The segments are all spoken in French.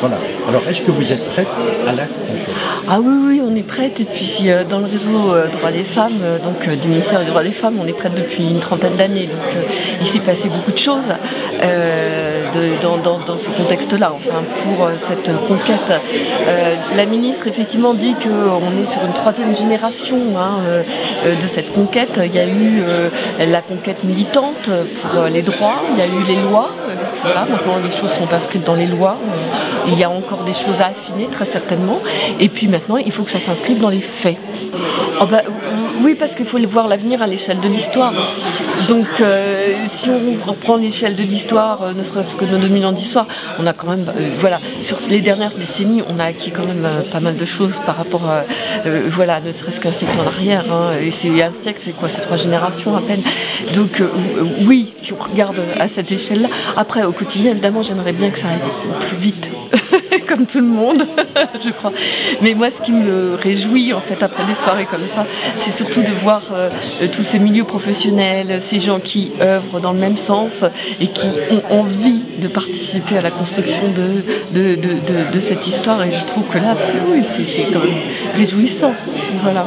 Voilà. Alors, est-ce que vous êtes prête à la conquête? Ah oui, oui, on est prête. Et puis dans le réseau Droits des femmes, du ministère des Droits des Femmes, on est prête depuis une trentaine d'années. Donc il s'est passé beaucoup de choses dans ce contexte-là, enfin pour cette conquête. La ministre effectivement dit qu'on est sur une troisième génération de cette conquête. Il y a eu la conquête militante pour les droits, il y a eu les lois. Voilà, maintenant les choses sont inscrites dans les lois. Il y a encore des choses à affiner très certainement. Et puis maintenant, il faut que ça s'inscrive dans les faits. Oh bah, oui, parce qu'il faut voir l'avenir à l'échelle de l'histoire aussi. Donc, si on reprend l'échelle de l'histoire, ne serait-ce que de 2000 ans d'histoire, on a quand même, sur les dernières décennies, on a acquis quand même pas mal de choses par rapport à, ne serait-ce qu'un siècle en arrière. Et c'est un siècle, c'est quoi, c'est 3 générations à peine. Donc, oui, si on regarde à cette échelle-là. Après, au quotidien, évidemment, j'aimerais bien que ça aille plus vite. Comme tout le monde, je crois. Mais moi, ce qui me réjouit, en fait, après des soirées comme ça, c'est surtout de voir tous ces milieux professionnels, ces gens qui œuvrent dans le même sens et qui ont envie de participer à la construction de cette histoire. Et je trouve que là, c'est quand même réjouissant. Voilà.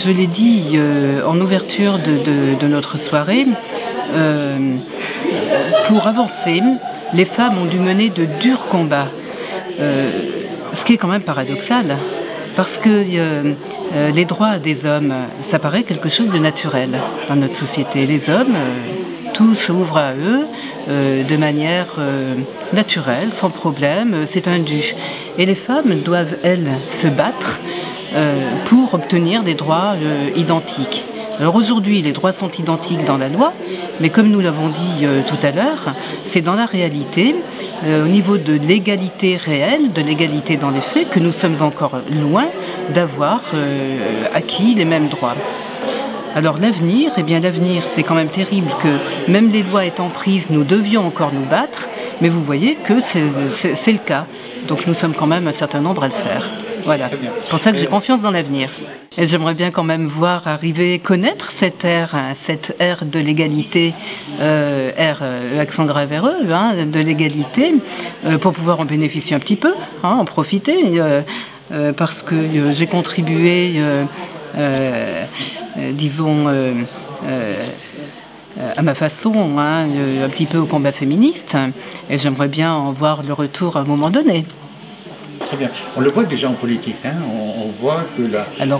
Je l'ai dit en ouverture de notre soirée, pour avancer, les femmes ont dû mener de durs combats. Ce qui est quand même paradoxal, parce que les droits des hommes, ça paraît quelque chose de naturel dans notre société. Les hommes, tout s'ouvre à eux de manière naturelle, sans problème, c'est un dû. Et les femmes doivent, elles, se battre pour obtenir des droits identiques. Alors aujourd'hui, les droits sont identiques dans la loi, mais comme nous l'avons dit tout à l'heure, c'est dans la réalité, au niveau de l'égalité réelle, de l'égalité dans les faits, que nous sommes encore loin d'avoir acquis les mêmes droits. Alors l'avenir, l'avenir, c'est quand même terrible que même les lois étant prises, nous devions encore nous battre, mais vous voyez que c'est le cas. Donc nous sommes quand même un certain nombre à le faire. Voilà, c'est pour ça que j'ai confiance dans l'avenir. Et j'aimerais bien quand même voir arriver, connaître cette ère de l'égalité, accent grave RE, de l'égalité, pour pouvoir en bénéficier un petit peu, en profiter, parce que j'ai contribué, à ma façon, un petit peu au combat féministe, et j'aimerais bien en voir le retour à un moment donné. Très bien. On le voit déjà en politique, on voit que la... Alors,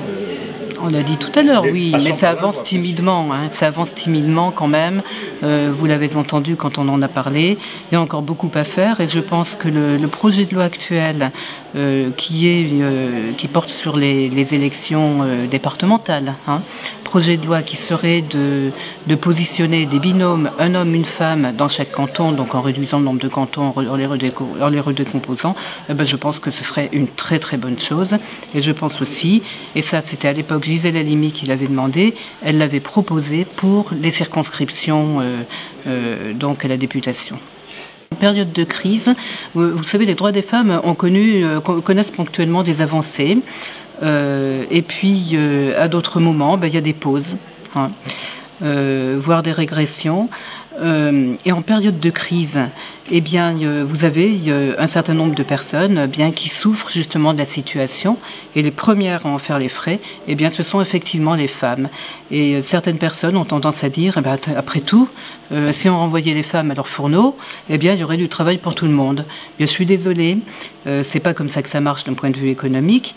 on l'a dit tout à l'heure, oui, mais ça avance timidement, ça avance timidement quand même. Vous l'avez entendu quand on en a parlé. Il y a encore beaucoup à faire et je pense que le projet de loi actuel qui porte sur les élections départementales, projet de loi qui serait de positionner des binômes, un homme, une femme dans chaque canton, donc en réduisant le nombre de cantons, en les redécomposant, je pense que ce serait une très très bonne chose. Et je pense aussi, et ça c'était à l'époque Gisèle Halimi qui l'avait demandé, elle l'avait proposé pour les circonscriptions donc à la députation. En période de crise, vous savez, les droits des femmes connaissent ponctuellement des avancées. Et puis à d'autres moments, il y a des pauses, voire des régressions. Et en période de crise, vous avez un certain nombre de personnes qui souffrent justement de la situation, et les premières à en faire les frais, ce sont effectivement les femmes. Et certaines personnes ont tendance à dire, après tout, si on renvoyait les femmes à leur fourneau, il y aurait du travail pour tout le monde. Je suis désolée, c'est pas comme ça que ça marche d'un point de vue économique.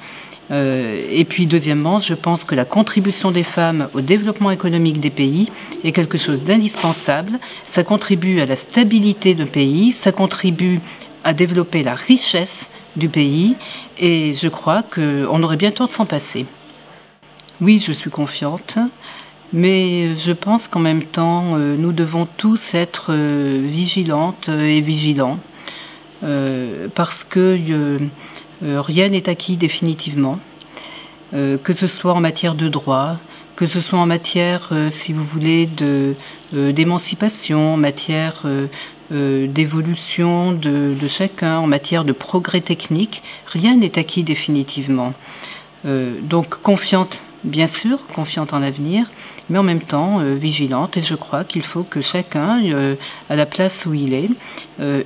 Et puis deuxièmement, je pense que la contribution des femmes au développement économique des pays est quelque chose d'indispensable. Ça contribue à la stabilité d'un pays, ça contribue à développer la richesse du pays, et je crois qu'on aurait bien tort de s'en passer. Oui, je suis confiante, mais je pense qu'en même temps, nous devons tous être vigilantes et vigilants, parce que rien n'est acquis définitivement, que ce soit en matière de droit, que ce soit en matière, si vous voulez, d'émancipation, en matière d'évolution de chacun, en matière de progrès technique, rien n'est acquis définitivement. Donc confiante, bien sûr, confiante en l'avenir, mais en même temps vigilante. Et je crois qu'il faut que chacun, à la place où il est,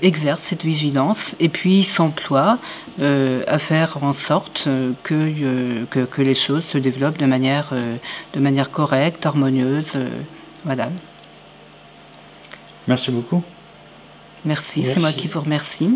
exerce cette vigilance et puis s'emploie à faire en sorte que les choses se développent de manière correcte, harmonieuse. Voilà. Merci beaucoup. Merci, c'est moi qui vous remercie.